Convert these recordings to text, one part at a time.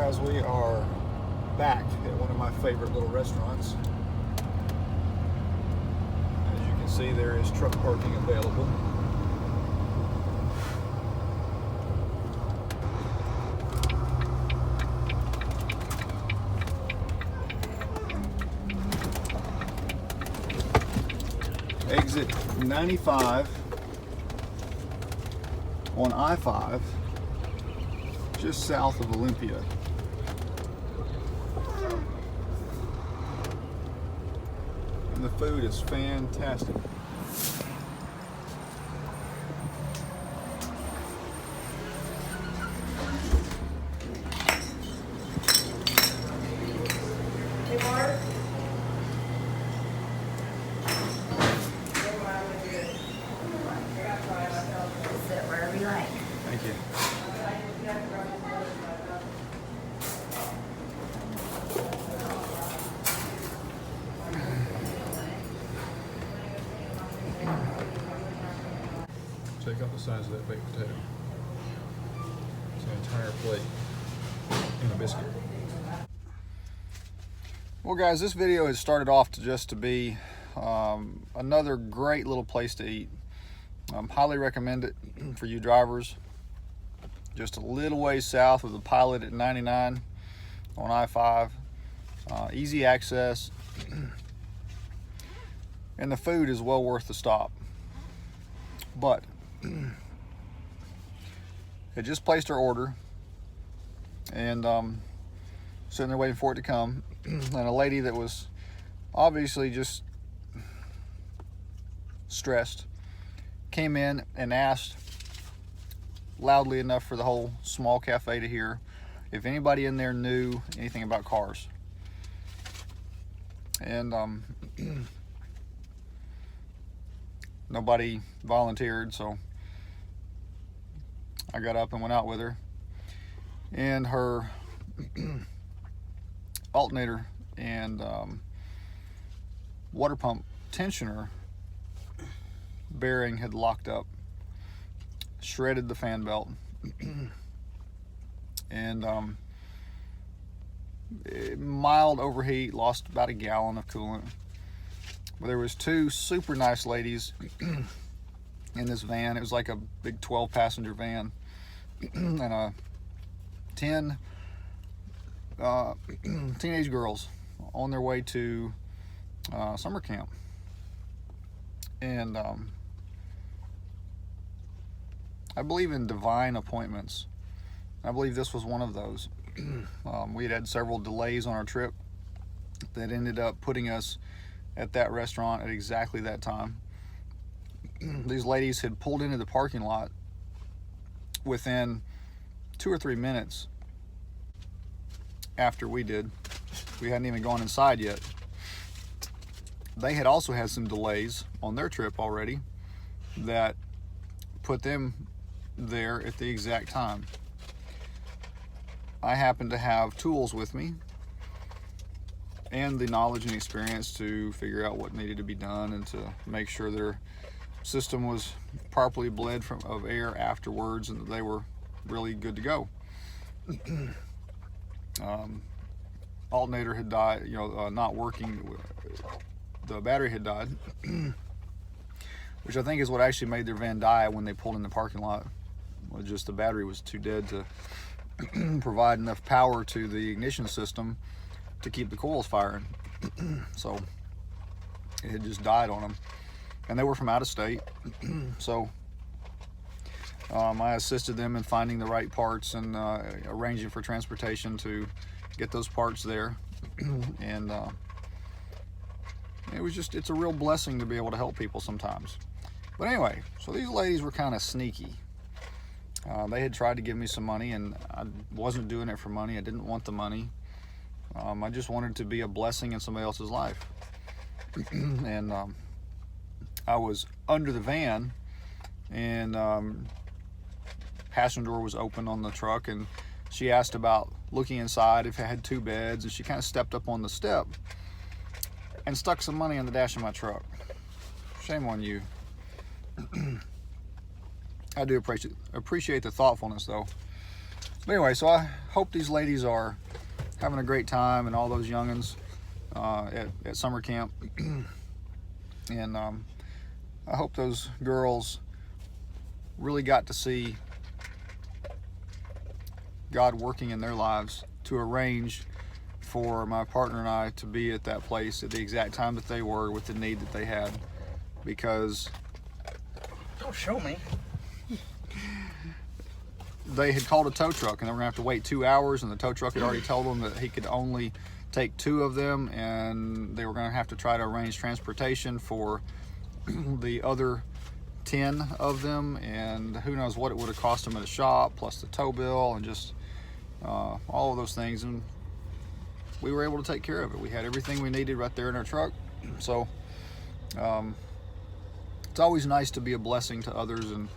guys, we are back at one of my favorite little restaurants. As you can see, there is truck parking available. Exit 95 on I-5, just south of Olympia. And the food is fantastic. Sit wherever you like. Thank you. Check out the size of that baked potato. It's an entire plate and a biscuit. Well guys, this video has started off to be another great little place to eat. Highly recommend it for you drivers. Just a little ways south of the Pilot at 99 on I-5. Easy access. And the food is well worth the stop. But had just placed our order and sitting there waiting for it to come, and a lady that was obviously just stressed came in and asked loudly enough for the whole small cafe to hear if anybody in there knew anything about cars. And nobody volunteered, so I got up and went out with her, and her alternator and water pump tensioner bearing had locked up, shredded the fan belt, and mild overheat, lost about a gallon of coolant. But there was two super nice ladies in this van. It was like a big 12-passenger van, and 10 teenage girls on their way to summer camp. And I believe in divine appointments. I believe this was one of those. We had several delays on our trip that ended up putting us at that restaurant at exactly that time. These ladies had pulled into the parking lot within 2 or 3 minutes after we did. We hadn't even gone inside yet. They had also had some delays on their trip already that put them there at the exact time. I happened to have tools with me and the knowledge and experience to figure out what needed to be done and to make sure their system was properly bled of air afterwards and that they were really good to go. Alternator had died, not working. The battery had died, which I think is what actually made their van die when they pulled in the parking lot. Was just the battery was too dead to provide enough power to the ignition system to keep the coils firing. So it had just died on them, and they were from out of state. So I assisted them in finding the right parts and arranging for transportation to get those parts there. And it's a real blessing to be able to help people sometimes. But anyway, so these ladies were kind of sneaky. They had tried to give me some money, and I wasn't doing it for money. I didn't want the money. I just wanted to be a blessing in somebody else's life. And I was under the van, and passenger door was open on the truck, and she asked about looking inside if it had 2 beds, and she kind of stepped up on the step and stuck some money in the dash of my truck. Shame on you. I do appreciate the thoughtfulness, though. But anyway, so I hope these ladies are having a great time, and all those youngins at summer camp. And I hope those girls really got to see God working in their lives to arrange for my partner and I to be at that place at the exact time that they were, with the need that they had. Because don't show me. They had called a tow truck, and they were gonna have to wait 2 hours, and the tow truck had already told them that he could only take 2 of them, and they were gonna have to try to arrange transportation for the other 10 of them, and who knows what it would have cost them at a shop, plus the tow bill, and just all of those things. And we were able to take care of it. We had everything we needed right there in our truck. So it's always nice to be a blessing to others, and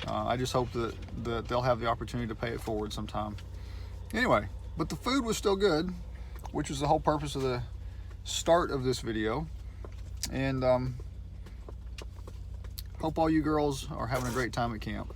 I just hope that they'll have the opportunity to pay it forward sometime. Anyway, but the food was still good, which was the whole purpose of the start of this video. And hope all you girls are having a great time at camp.